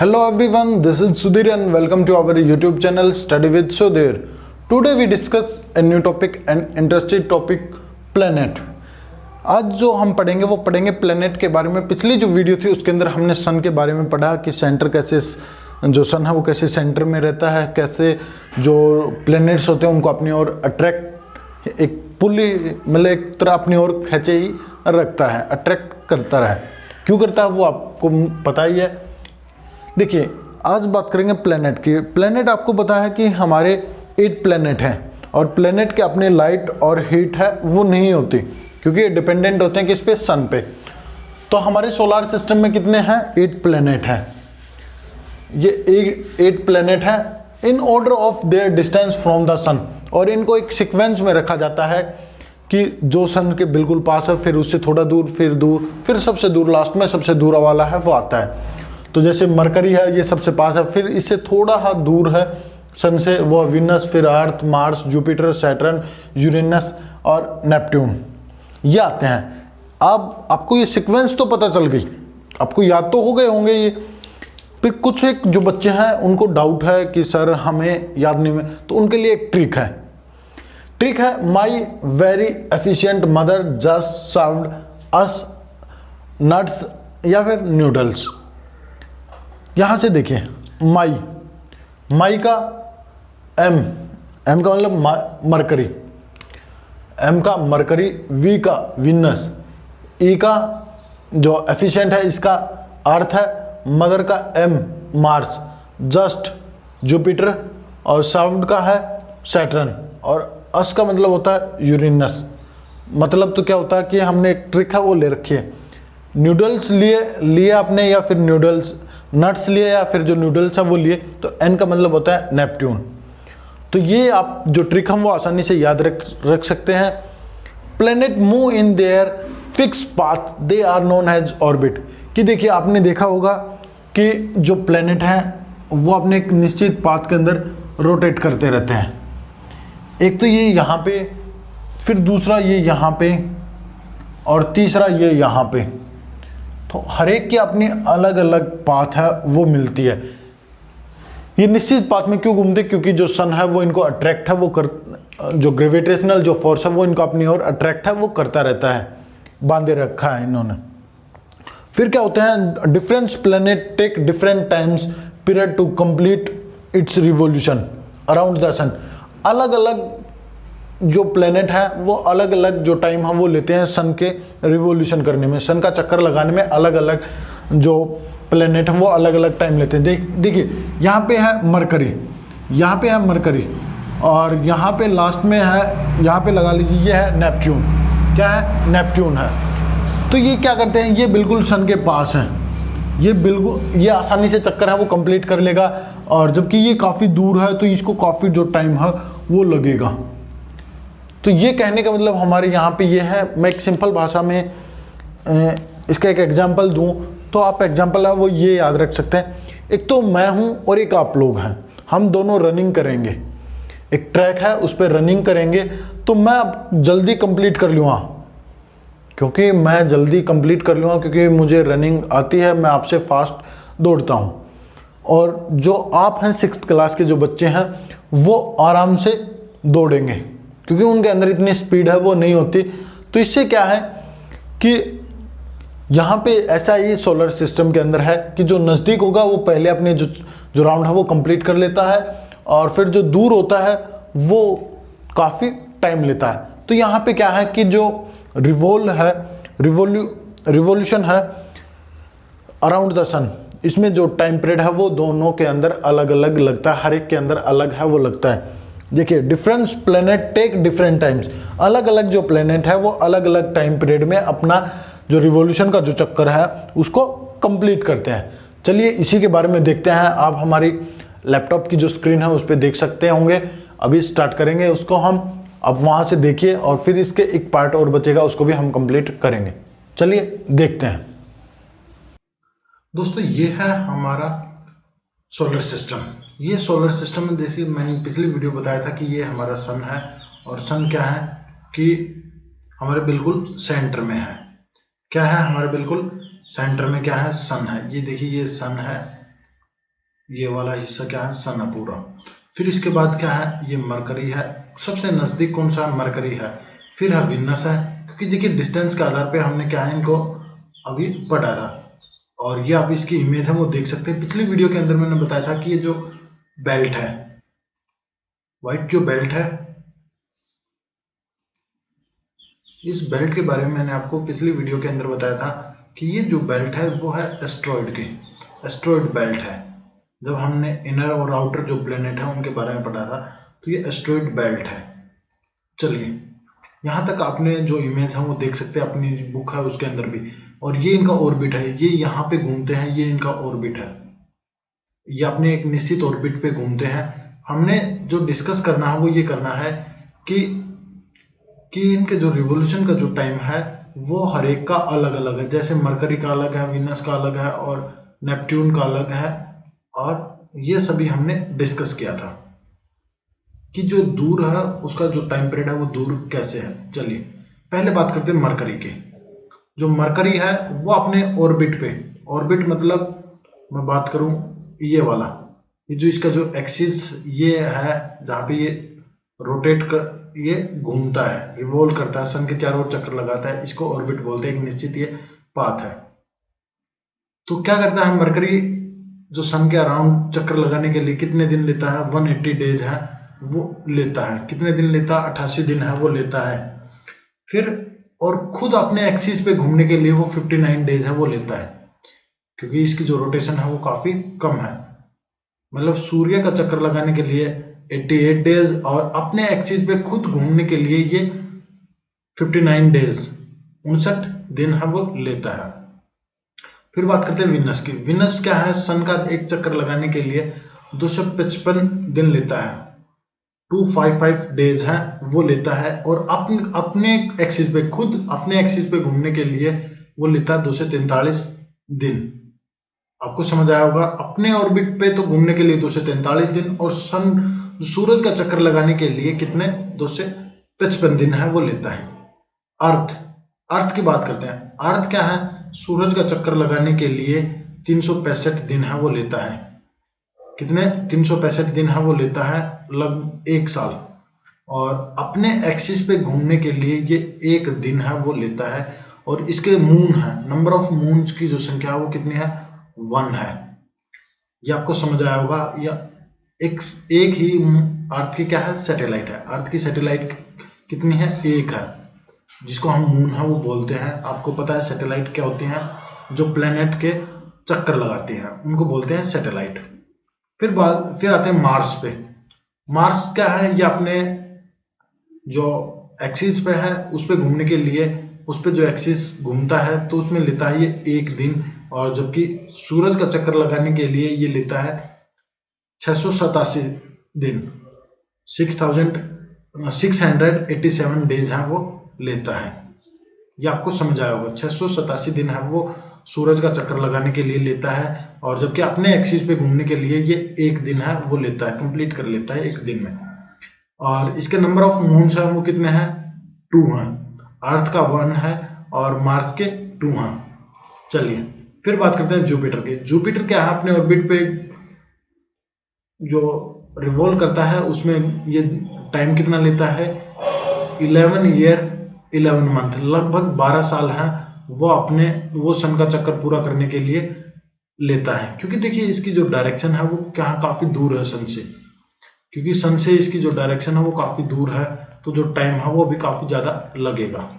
Hello everyone, this is Sudhir and welcome to our YouTube channel Study with Sudhir. Today we discuss a new topic and interesting topic planet. आज जो हम पढ़ेंगे वो पढ़ेंगे planet के बारे में। पिछली जो वीडियो थी उसके अंदर हमने सन के बारे में पढ़ा कि सेंटर कैसे, जो सन है वो कैसे सेंटर में रहता है, कैसे जो प्लेनेट्स होते हैं उनको अपनी ओर अट्रैक्ट, एक पुली मतलब एक तरह अपनी ओर खींचे ही रखता है, अट्रैक्ट करता है। क्यों करता है वो आपको पता ही है। देखिए आज बात करेंगे प्लेनेट की। प्लेनेट आपको पता है कि हमारे 8 प्लेनेट हैं और प्लेनेट के अपने लाइट और हीट है वो नहीं होती, क्योंकि ये डिपेंडेंट होते हैं किस पे, सन पे। तो हमारे सोलर सिस्टम में कितने हैं, 8 प्लेनेट हैं। ये 8 प्लेनेट हैं in order of their distance from the sun, और इनको एक सीक्वेंस में रखा जाता है कि जो सन के बिल्कुल पास है, फिर उससे थोड़ा दूर, फिर सबसे दूर, लास्ट में सबसे दूर वाला है वो आता है। तो जैसे मरकरी है ये सबसे पास है, फिर इससे थोड़ा सा दूर है सन से वो विनस, फिर अर्थ, मार्स, जुपिटर, सैटर्न, यूरेनस और नेपट्यून ये आते हैं। अब आपको ये सीक्वेंस तो पता चल गई, आपको याद तो हो गए होंगे ये। फिर कुछ एक जो बच्चे हैं उनको डाउट है कि सर हमें याद नहीं हुए, तो उनके लिए एक ट्रिक है my very efficient mother just served us nuts या फिर नूडल्स। यहां से देखिए माई का एम का मतलब मरकरी, एम का मरकरी, वी का विनस, ई का जो एफिशिएंट है इसका अर्थ है, मदर का एम मार्स, जस्ट जुपिटर और सर्व्ड का है सैटर्न, और अस का मतलब होता है यूरेनस। मतलब तो क्या होता है कि हमने एक ट्रिक है वो ले रखी है। नूडल्स लिए आपने, या फिर नूडल्स, नट्स लिए या फिर जो नूडल्स है वो लिए, तो एन का मतलब होता है नेपट्यून। तो ये आप जो ट्रिक हम वो आसानी से याद रख सकते हैं। Planet move in their fix path, they are known as orbit. कि देखिए आपने देखा होगा कि जो प्लेनेट हैं वो अपने एक निश्चित पाथ के अंदर रोटेट करते रहते हैं। एक तो ये यहाँ पे, फिर दूसरा ये यहाँ पे, और तीसरा ये यहाँ पे। तो हर एक की अपनी अलग अलग पाथ है वो मिलती है। ये निश्चित पाथ में क्यों घूमते, क्योंकि जो सन है वो इनको अट्रैक्ट है, जो ग्रेविटेशनल जो फोर्स है वो इनको अपनी ओर अट्रैक्ट है वो करता रहता है, बांधे रखा है इन्होंने। फिर क्या होते हैं, different planet take different times period to complete its revolution around the sun. अलग अलग जो प्लेनेट है वो अलग अलग जो टाइम है वो लेते हैं सन के रिवॉल्यूशन करने में, सन का चक्कर लगाने में। अलग अलग जो प्लेनेट है वो अलग अलग टाइम लेते हैं। देखिए यहाँ पे है मरकरी, यहाँ पे है मरकरी, और यहाँ पे लास्ट में है, यहाँ पे लगा लीजिए ये है नेपट्यून। क्या है, नेपट्यून है। तो ये क्या करते हैं, ये बिल्कुल सन के पास हैं, ये आसानी से चक्कर है वो कंप्लीट कर लेगा, और जबकि ये काफ़ी दूर है तो इसको काफ़ी जो टाइम है वो लगेगा। तो ये कहने का मतलब हमारे यहाँ पे ये है। मैं एक सिंपल भाषा में इसका एक एग्जांपल दूँ तो आप एग्जांपल है वो ये याद रख सकते हैं। एक तो मैं हूँ और एक आप लोग हैं, हम दोनों रनिंग करेंगे, एक ट्रैक है उस पर रनिंग करेंगे। तो मैं अब जल्दी कंप्लीट कर लूँगा, क्योंकि मैं जल्दी कंप्लीट कर लूँगा क्योंकि मुझे रनिंग आती है, मैं आपसे फास्ट दौड़ता हूँ। और जो आप हैं 6th क्लास के जो बच्चे हैं वो आराम से दौड़ेंगे, क्योंकि उनके अंदर इतनी स्पीड है वो नहीं होती। तो इससे क्या है कि यहाँ पे ऐसा ही सोलर सिस्टम के अंदर है कि जो नज़दीक होगा वो पहले अपने जो राउंड है वो कंप्लीट कर लेता है, और फिर जो दूर होता है वो काफ़ी टाइम लेता है। तो यहाँ पे क्या है कि जो रिवॉल्यूशन है अराउंड द सन, इसमें जो टाइम पीरियड है वो दोनों के अंदर अलग अलग लगता है, हर एक के अंदर अलग है वो लगता है। देखिए difference planet take different times, अलग अलग जो प्लेनेट है वो अलग अलग टाइम पीरियड में अपना जो रिवॉल्यूशन का जो चक्कर है उसको कंप्लीट करते हैं। चलिए इसी के बारे में देखते हैं। आप हमारी लैपटॉप की जो स्क्रीन है उस पर देख सकते होंगे। अभी स्टार्ट करेंगे उसको हम, अब वहाँ से देखिए, और फिर इसके एक पार्ट और बचेगा उसको भी हम कंप्लीट करेंगे। चलिए देखते हैं। दोस्तों ये है हमारा सोलर सिस्टम। ये सोलर सिस्टम में जैसे मैंने पिछली वीडियो बताया था कि ये हमारा सन है, और सन क्या है कि हमारे बिल्कुल सेंटर में है। क्या है, हमारे बिल्कुल सेंटर में क्या है, सन है। ये देखिए ये सन है, ये वाला हिस्सा क्या है, सन है पूरा। फिर इसके बाद क्या है, ये मरकरी है, सबसे नजदीक कौन सा, मरकरी है। फिर है विनस है, क्योंकि देखिए डिस्टेंस के आधार पे हमने क्या है इनको अभी पढ़ा था। और ये आप इसकी इमेज है वो देख सकते हैं। पिछली वीडियो के अंदर मैंने बताया था कि ये जो बेल्ट है, व्हाइट जो बेल्ट है, इस बेल्ट के बारे में मैंने आपको पिछली वीडियो के अंदर बताया था कि ये जो बेल्ट है वो है एस्ट्रॉइड की, एस्ट्रॉइड बेल्ट है। जब हमने इनर और आउटर जो प्लेनेट है उनके बारे में पढ़ा था, तो ये एस्ट्रॉइड बेल्ट है। चलिए, यहाँ तक आपने जो इमेज है वो देख सकते हैं, अपनी बुक है उसके अंदर भी। और ये इनका ऑर्बिट है, ये यहाँ पे घूमते हैं, ये इनका ऑर्बिट है। ये अपने एक निश्चित ऑर्बिट पे घूमते हैं। हमने जो डिस्कस करना है वो ये करना है कि इनके जो रिवोल्यूशन का जो टाइम है वो हर एक का अलग अलग है। जैसे मरकरी का अलग है, विनस का अलग है और नेपट्यून का अलग है। और ये सभी हमने डिस्कस किया था कि जो दूर है उसका जो टाइम पीरियड है वो दूर कैसे है। चलिए पहले बात करते हैं मरकरी की। जो मरकरी है वो अपने ऑर्बिट पे, ऑर्बिट मतलब मैं बात करूं ये वाला, ये जो इसका जो एक्सिस ये है जहाँ पे ये रोटेट कर, ये घूमता है, रिवॉल्व करता है, सन के चारों ओर चक्कर लगाता है, इसको ऑर्बिट बोलते हैं। एक निश्चित ये पाथ है। तो क्या करता है मरकरी, जो सन के अराउंड चक्कर लगाने के लिए कितने दिन लेता है, 180 डेज है वो लेता है। कितने दिन लेता है, 88 दिन है वो लेता है। फिर और खुद अपने एक्सिस पे घूमने के लिए वो 59 डेज है वो लेता है, क्योंकि इसकी जो रोटेशन है वो काफी कम है। मतलब सूर्य का चक्कर लगाने के लिए 88 डेज और अपने एक्सिस पे खुद घूमने के लिए ये 59 डेज, 59 दिन है वो लेता है। फिर बात करते हैं विनस की। विनस क्या है, सन का एक चक्कर लगाने के लिए 255 दिन लेता है, 255 डेज है वो लेता है। और अपने एक्सिस पे, खुद अपने एक्सिस पे घूमने के लिए वो लेता है 243 दिन। आपको समझ आया होगा, अपने ऑर्बिट पे तो घूमने के लिए 243 दिन, और सन सूरज का चक्कर लगाने के लिए कितने, 255 दिन है वो लेता है। अर्थ की बात करते हैं। अर्थ क्या है, सूरज का चक्कर लगाने के लिए 365 दिन है वो लेता है। कितने, 365 दिन है वो लेता है, लगभग 1 साल। और अपने एक्सिस पे घूमने के लिए ये 1 दिन है वो लेता है। और इसके मून है, नंबर ऑफ मून्स की जो संख्या है वो कितनी है, 1 है। ये आपको समझ आया होगा। या एक ही अर्थ की क्या है, सैटेलाइट है। अर्थ की सैटेलाइट कितनी है, 1 है, जिसको हम मून है वो बोलते हैं। आपको पता है सैटेलाइट क्या होती हैं, जो प्लेनेट के चक्कर लगाती हैं उनको बोलते हैं सैटेलाइट। फिर आते हैं मार्स पे। मार्स क्या है, ये अपने जो एक्सिस पे है उस पे घूमने के लिए, उस पे जो एक्सिस घूमता है तो उसमें लेता है ये 1 दिन। और जबकि सूरज का चक्कर लगाने के लिए ये लेता है 687 दिन, 687 डेज है वो लेता है। ये आपको समझ आया होगा, 687 दिन है वो सूरज का चक्कर लगाने के लिए लेता है। और जबकि अपने एक्सिस पे घूमने के लिए ये 1 दिन है वो लेता है, कंप्लीट कर लेता है 1 दिन में। और इसके नंबर ऑफ मून्स है वो कितने हैं, 2 हैं। अर्थ का 1 है और मार्स के 2 हैं। चलिए फिर बात करते हैं जुपिटर की। जुपिटर क्या है, अपने ऑर्बिट पे जो रिवॉल्व करता है उसमें ये टाइम कितना लेता है, 11 ईयर 11 मंथ, लगभग 12 साल है वो सन का चक्कर पूरा करने के लिए लेता है। क्योंकि देखिए इसकी जो डायरेक्शन है वो क्या काफी दूर है सन से, क्योंकि सन से इसकी जो डायरेक्शन है वो काफी दूर है, तो जो टाइम है वो भी काफी ज्यादा लगेगा।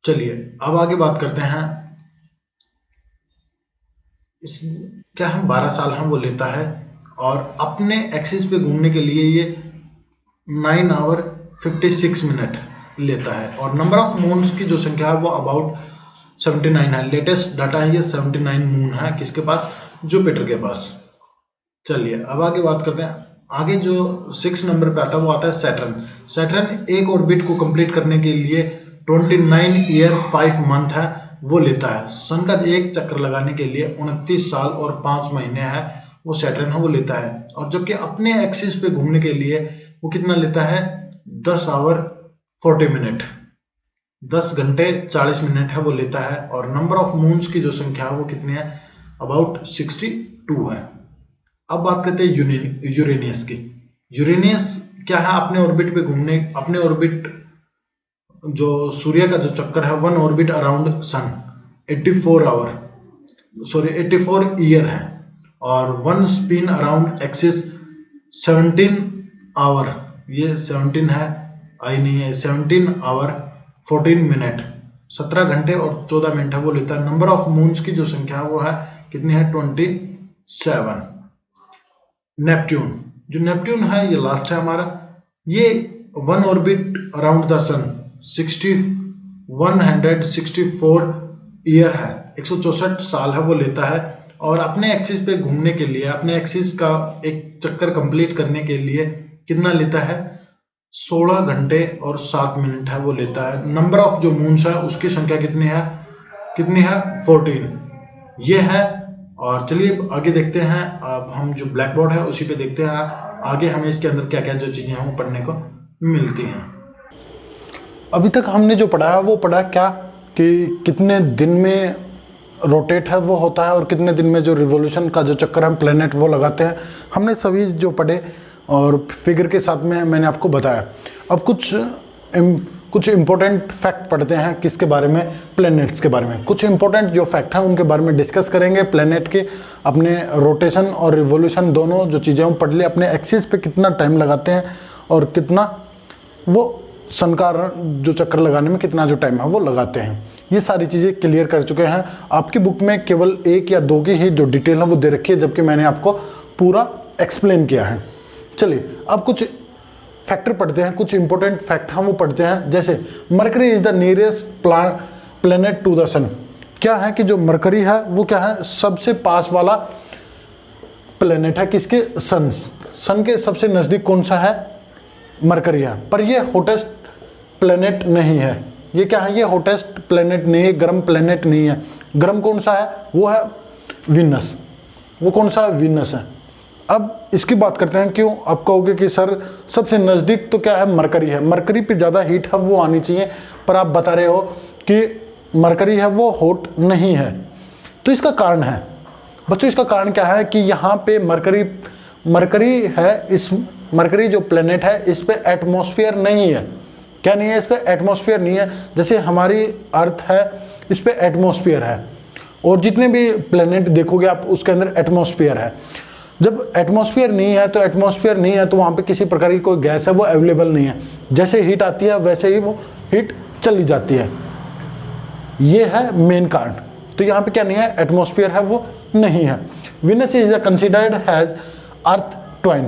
चलिए अब आगे बात करते हैं। क्या हम 12 साल हम वो लेता है और अपने एक्सिस पे घूमने के लिए ये 9 आवर 56 मिनट लेता है। और नंबर ऑफ मून्स की जो संख्या है वो अबाउट 79 है। लेटेस्ट डाटा है ये 79 मून है, किसके पास, जुपिटर के पास। चलिए अब आगे बात करते हैं। आगे जो 6 नंबर पे आता है वो आता है सैटर्न। सैटर्न एक ऑर्बिट को कंप्लीट करने के लिए 29 ईयर 5 मंथ है वो लेता है। सन का एक चक्कर लगाने के लिए 29 साल और 5 महीने है वो सैटर्न है वो लेता है। और जबकि अपने एक्सिस पे घूमने के लिए वो कितना लेता है, 10 आवर 40 मिनट, 10 घंटे 40 मिनट है वो लेता है। और नंबर ऑफ मून्स की जो संख्या है वो कितनी है, अबाउट 62 2 है। अब बात करते हैं यूरेनियस की। यूरेनियस क्या है, अपने ऑर्बिट पे घूमने, अपने ऑर्बिट जो सूर्य का जो चक्कर है, 1 ऑर्बिट अराउंड सन 84 ईयर है, और 1 स्पिन अराउंड एक्सिस 17 आवर, ये 17 है, आई नहीं है, 17 आवर 14 मिनट, 17 घंटे और 14 मिनट है वो लेता है। नंबर ऑफ मून्स की जो संख्या है वो है कितनी है, 27। नेपट्यून, जो नेपट्यून है ये लास्ट है हमारा, ये 1 orbit around the sun 164 year है, 164 साल है वो लेता है, और अपने एक्सिस पे घूमने के लिए, अपने एक्सिस का एक चक्कर कंप्लीट करने के लिए कितना लेता है, 16 घंटे और 7 मिनट है वो लेता है। नंबर ऑफ जो मून्स है उसकी संख्या कितनी है 14, ये है। और चलिए आगे देखते हैं, अब हम जो ब्लैक बोर्ड है उसी पे देखते हैं आगे हमें इसके अंदर क्या क्या जो चीजें हैं वो पढ़ने को मिलती हैं। अभी तक हमने जो पढ़ा है वो पढ़ा क्या कि कितने दिन में रोटेट है वो होता है, और कितने दिन में जो रिवोल्यूशन का जो चक्कर हम प्लेनेट वो लगाते हैं, हमने सभी जो पढ़े और फिगर के साथ में मैंने आपको बताया। अब कुछ इंपॉर्टेंट फैक्ट पढ़ते हैं किसके बारे में, प्लैनेट्स के बारे में। कुछ इंपॉर्टेंट जो फैक्ट हैं उनके बारे में डिस्कस करेंगे। प्लैनेट के अपने रोटेशन और रिवोल्यूशन दोनों जो चीज़ें हम पढ़ लिए, अपने एक्सिस पे कितना टाइम लगाते हैं और कितना वो सन का जो चक्कर लगाने में कितना जो टाइम है वो लगाते हैं, ये सारी चीज़ें क्लियर कर चुके हैं। आपकी बुक में केवल 1 या 2 की ही जो डिटेल है वो दे रखी है, जबकि मैंने आपको पूरा एक्सप्लेन किया है। चलिए अब कुछ फैक्टर पढ़ते हैं, कुछ इंपॉर्टेंट फैक्ट हम वो पढ़ते हैं। जैसे Mercury is the nearest planet to the sun. क्या है कि जो मरकरी है वो क्या है, सबसे पास वाला प्लैनेट है किसके, सन के सबसे नज़दीक कौन सा है, मरकरी है। पर ये हॉटेस्ट प्लैनेट नहीं है। ये क्या है, ये हॉटेस्ट प्लैनेट नहीं है, गर्म प्लैनेट नहीं है। गर्म कौन सा है, वो है वीनस। वो कौन सा है, वीनस है। अब इसकी बात करते हैं, क्यों आप कहोगे कि सर सबसे नज़दीक तो क्या है, मरकरी है, मरकरी पे ज़्यादा हीट है वो आनी चाहिए, पर आप बता रहे हो कि मरकरी है वो हॉट नहीं है। तो इसका कारण है बच्चों, इसका कारण क्या है कि यहाँ पे मरकरी है, इस मरकरी जो प्लेनेट है इस पे एटमॉस्फेयर नहीं है। क्या नहीं है, इस पे एटमॉस्फेयर नहीं है। जैसे हमारी अर्थ है इस पे एटमॉस्फेयर है, और जितने भी प्लेनेट देखोगे आप उसके अंदर एटमॉस्फेयर है। जब एटमॉस्फेयर नहीं है तो वहाँ पे किसी प्रकार की कोई गैस है वो अवेलेबल नहीं है। जैसे हीट आती है वैसे ही वो हीट चली जाती है, ये है मेन कारण। तो यहाँ पे क्या नहीं है, एटमॉस्फेयर है वो नहीं है। Venus is considered has earth twine,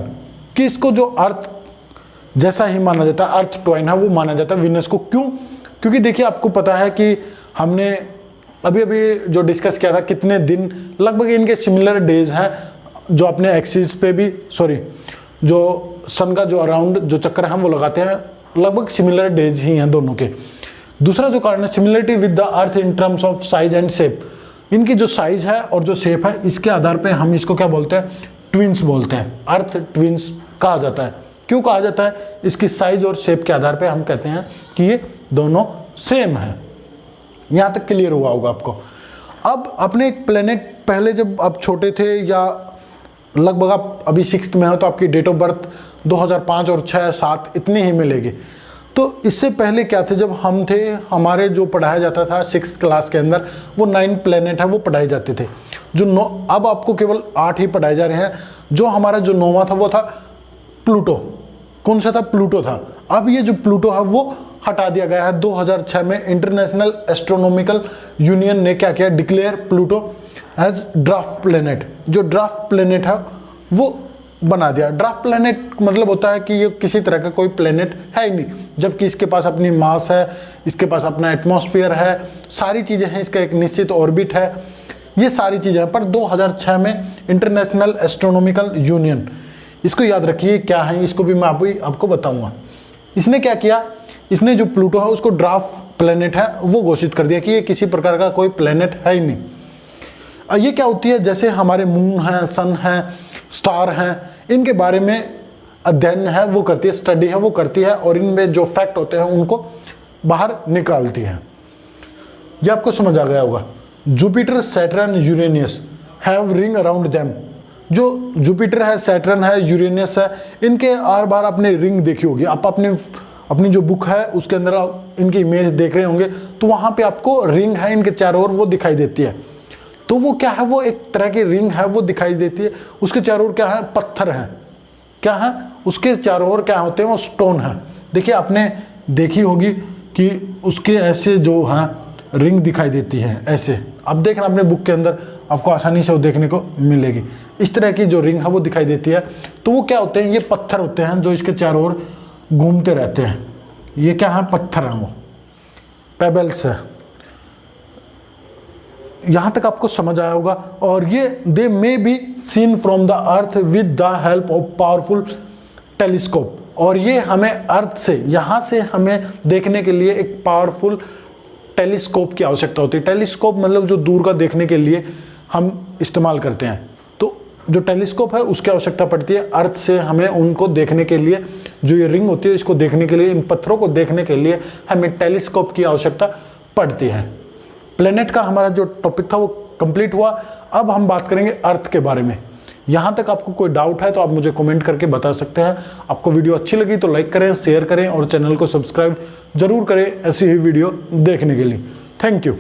कि इसको जो अर्थ जैसा ही माना जाता है, अर्थ ट्वाइन है वो माना जाता है वीनस को। क्यों, क्योंकि देखिए आपको पता है कि हमने अभी जो डिस्कस किया था, कितने दिन लगभग इनके सिमिलर डेज हैं, जो अपने एक्सिस पे भी जो सन का जो अराउंड जो चक्कर हम वो लगाते हैं, लगभग सिमिलर डेज ही हैं दोनों के। दूसरा जो कारण है, similarity with the earth in terms of size and shape. इनकी जो साइज है और जो शेप है इसके आधार पे हम इसको क्या बोलते हैं, ट्विंस बोलते हैं। अर्थ ट्विंस कहा जाता है। क्यों कहा जाता है, इसकी साइज और शेप के आधार पे हम कहते हैं कि ये दोनों सेम है। यहाँ तक क्लियर हुआ होगा आपको। अब अपने एक प्लेनेट, पहले जब आप छोटे थे या लगभग आप अभी 6th में हो तो आपकी डेट ऑफ बर्थ 2005 और 6, 7 इतनी ही मिलेगी। तो इससे पहले क्या थे, जब हम थे, हमारे जो पढ़ाया जाता था 6th क्लास के अंदर, वो 9 प्लेनेट है वो पढ़ाए जाते थे। अब आपको केवल 8 ही पढ़ाए जा रहे हैं। जो हमारा जो 9वां था वो था प्लूटो। कौन सा था, प्लूटो था। अब ये जो प्लूटो है वो हटा दिया गया है। 2006 में इंटरनेशनल एस्ट्रोनॉमिकल यूनियन ने क्या किया, declare Pluto as draft planet. जो ड्राफ्ट प्लेनेट है वो बना दिया। ड्राफ्ट प्लेनेट मतलब होता है कि ये किसी तरह का कोई प्लेनेट है ही नहीं, जबकि इसके पास अपनी मास है, इसके पास अपना एटमॉस्फेयर है, सारी चीज़ें हैं, इसका एक निश्चित ऑर्बिट है, ये सारी चीज़ें हैं। पर 2006 में इंटरनेशनल एस्ट्रोनॉमिकल यूनियन, इसको याद रखिए क्या है, इसको भी मैं आपको बताऊँगा। इसने क्या किया, इसने जो प्लूटो है उसको ड्राफ्ट प्लेनेट है वो घोषित कर दिया कि ये किसी प्रकार का कोई प्लेनेट है ही नहीं। ये क्या होती है, जैसे हमारे मून है, सन है, स्टार हैं, इनके बारे में अध्ययन है वो करती है, स्टडी है वो करती है, और इनमें जो फैक्ट होते हैं उनको बाहर निकालती है। ये आपको समझ आ गया होगा। Jupiter, Saturn, Uranus have ring around them. जो जुपिटर है, सैटर्न है, यूरेनस है, इनके आर बार आपने रिंग देखी होगी। आप अपनी जो बुक है उसके अंदर आप इनकी इमेज देख रहे होंगे, तो वहाँ पे आपको रिंग है इनके चारों ओर, वो दिखाई देती है। तो वो क्या है, वो एक तरह की रिंग है, वो दिखाई देती है। उसके चारों ओर क्या है, पत्थर है। क्या है, उसके चारों ओर क्या होते हैं, वो स्टोन है। देखिए आपने देखी होगी कि उसके ऐसे जो है रिंग दिखाई देती है ऐसे। अब देखना अपने बुक के अंदर आपको आसानी से वो देखने को मिलेगी। इस तरह की जो रिंग है वो दिखाई देती है। तो वो क्या होते हैं, ये पत्थर होते हैं जो इसके चारों ओर घूमते रहते हैं। ये क्या है, पत्थर है, वो पेबल्स है। यहां तक आपको समझ आया होगा। और ये they may be seen from the earth with the help of powerful telescope. और ये हमें अर्थ से, यहां से हमें देखने के लिए एक पावरफुल टेलीस्कोप की आवश्यकता होती है। टेलीस्कोप मतलब जो दूर का देखने के लिए हम इस्तेमाल करते हैं। तो जो टेलीस्कोप है उसकी आवश्यकता पड़ती है अर्थ से हमें उनको देखने के लिए। जो ये रिंग होती है इसको देखने के लिए, इन पत्थरों को देखने के लिए हमें टेलीस्कोप की आवश्यकता पड़ती है। प्लेनेट का हमारा जो टॉपिक था वो कंप्लीट हुआ। अब हम बात करेंगे अर्थ के बारे में। यहाँ तक आपको कोई डाउट है तो आप मुझे कमेंट करके बता सकते हैं। आपको वीडियो अच्छी लगी तो लाइक करें, शेयर करें और चैनल को सब्सक्राइब जरूर करें ऐसी ही वीडियो देखने के लिए। Thank you.